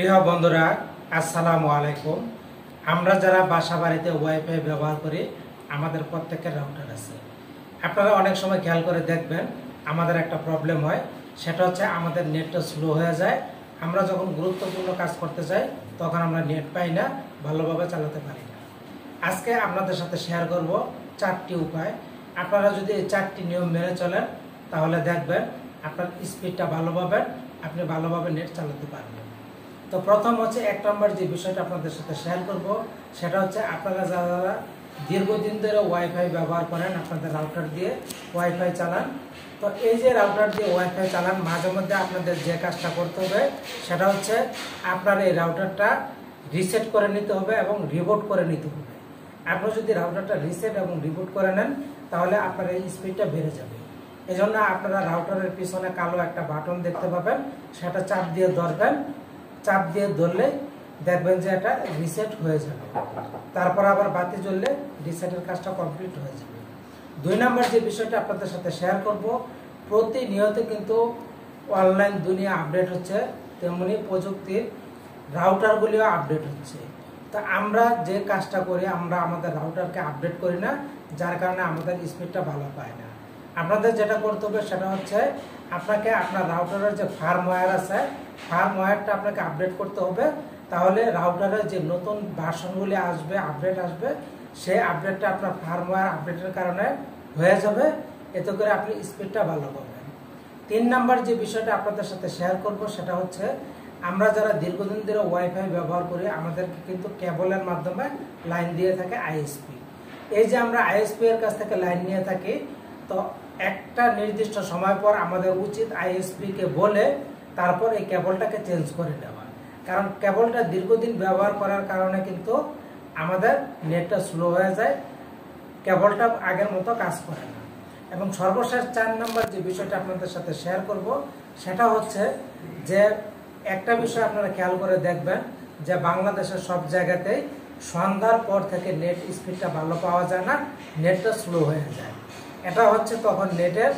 প্রিয় বন্ধুরা, আসসালামু আলাইকুম। আমরা যারা বাসা বাড়িতে ওয়াইফাই ব্যবহার করি, আমাদের প্রত্যেকের রাউটার আছে। আপনারা অনেক সময় খেয়াল করে দেখবেন, আমাদের একটা প্রবলেম হয়, সেটা হচ্ছে আমাদের নেটটা স্লো হয়ে যায়। আমরা যখন গুরুত্বপূর্ণ কাজ করতে যাই, তখন আমরা নেট পাই না, ভালোভাবে চালাতে পারি না। আজকে আপনাদের সাথে শেয়ার করব 4টি উপায়। আপনারা যদি এই 4টি নিয়ম মেনে চলেন, তাহলে দেখবেন আপনার স্পিডটা ভালো পাবেন, আপনি ভালোভাবে নেট চালাতে পারবেন। তো প্রথম হচ্ছে 1 নম্বর যে বিষয়টা আপনাদের সাথে শেয়ার করব, সেটা হচ্ছে আপনারা যারা দীর্ঘদিন ধরে ওয়াইফাই ব্যবহার করেন, আপনাদের রাউটার দিয়ে ওয়াইফাই চালান। তো এই যে রাউটার দিয়ে ওয়াইফাই চালান, মাঝে মধ্যে আপনাদের যে কাজটা করতে হবে সেটা হচ্ছে আপনার এই রাউটারটা রিসেট করে নিতে হবে এবং রিবুট করে নিতে হবে। আপনি যদি রাউটারটা রিসেট এবং রিবুট করে নেন, তাহলে আপনার এই স্পিডটা বেড়ে যাবে। এই জন্য আপনারা রাউটারের পিছনে কালো একটা বাটন দেখতে পাবেন, সেটা চাপ দিয়ে ধরবেন। চাপ দিয়ে ধরলে দেখবেন যে এটা রিসেট হয়ে যাবে। তারপর আবার বাতি জ্বললে রিসেটের কাজটা কমপ্লিট হয়ে যাবে। 2 নম্বর যে বিষয়টা আপনাদের সাথে শেয়ার করব, প্রতিনিয়ত কিন্তু অনলাইন দুনিয়া আপডেট হচ্ছে, তেমনি প্রযুক্তির রাউটারগুলিও আপডেট হচ্ছে। তা আমরা যে কাজটা করি, আমরা আমাদের রাউটারকে আপডেট করি না, যার কারণে আমাদের স্পিডটা ভালো পায় না। আপনাদের যেটা করতে হবে সেটা হচ্ছে আপনাকে আপনার রাউটারের যে ফার্মওয়্যার আছে, ফার্মওয়্যারটা আপনাকে আপডেট করতে হবে। তাহলে রাউটারের যে নতুন ভার্সনগুলি আসবে, আপডেট আসবে, সেই আপডেটটা আপনার ফার্মওয়্যার আপডেটের কারণে হয়ে যাবে। এতে করে আপনি স্পিডটা ভালো পাবেন। 3 নম্বর যে বিষয়টা আপনাদের সাথে শেয়ার করব, সেটা হচ্ছে আমরা যারা দীর্ঘদিন ধরে ওয়াইফাই ব্যবহার করি, আমাদেরকে কিন্তু কেবলের মাধ্যমে লাইন দিয়ে থাকে আইএসপি। এই যে আমরা আইএসপি এর কাছ থেকে লাইন নিয়ে থাকি, তো একটা নির্দিষ্ট সময় পর আমাদের উচিত আইএসপি কে বলে তারপর এই কেবলটাকে চেঞ্জ করে নেওয়া। কারণ কেবলটা দীর্ঘদিন ব্যবহার করার কারণে কিন্তু আমাদের নেটটা স্লো হয়ে যায়, কেবলটা আগের মতো কাজ করে না। এবং সর্বশেষ 4 নম্বর যে বিষয়টা আপনাদের সাথে শেয়ার করব, সেটা হচ্ছে যে একটা বিষয় আপনারা খেয়াল করে দেখবেন যে বাংলাদেশের সব জায়গাতেই সন্ধ্যার পর থেকে নেট স্পিডটা ভালো পাওয়া যায় না, নেটটা স্লো হয়ে যায়। এটা হচ্ছে তখন নেটের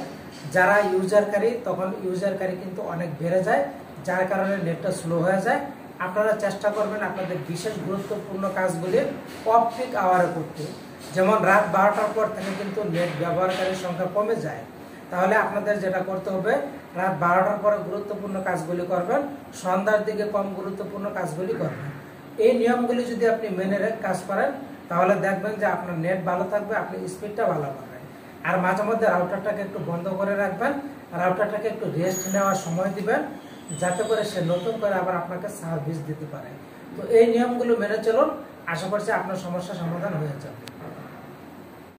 যারা ইউজারকারী, তখন ইউজারকারী কিন্তু অনেক বেড়ে যায়, যার কারণে নেটটা স্লো হয়ে যায়। আপনারা চেষ্টা করবেন আপনাদের বিশেষ গুরুত্বপূর্ণ কাজগুলি অফ পিক আওয়ারে করতে। যেমন রাত 12টার পর থেকে কিন্তু নেট ব্যবহারকারীর সংখ্যা কমে যায়। তাহলে আপনাদের যেটা করতে হবে, রাত 12টার পরে গুরুত্বপূর্ণ কাজগুলি করবেন, সন্ধ্যার দিকে কম গুরুত্বপূর্ণ কাজগুলি করবেন। এই নিয়মগুলি যদি আপনি মেনে কাজ করেন, তাহলে দেখবেন যে আপনার নেট ভালো থাকবে, আপনি স্পিডটা ভালো পাবেন। আর মাঝে মধ্যে রাউটারটাকে একটু বন্ধ করে রাখবেন, রাউটারটাকে একটু রেস্ট নেওয়ার সময় দিবেন, যাতে করে সে নতুন করে আবার আপনাকে সার্ভিস দিতে পারে। তো এই নিয়মগুলো মেনে চলুন, আশা করছি আপনার সমস্যার সমাধান হয়ে যাবে।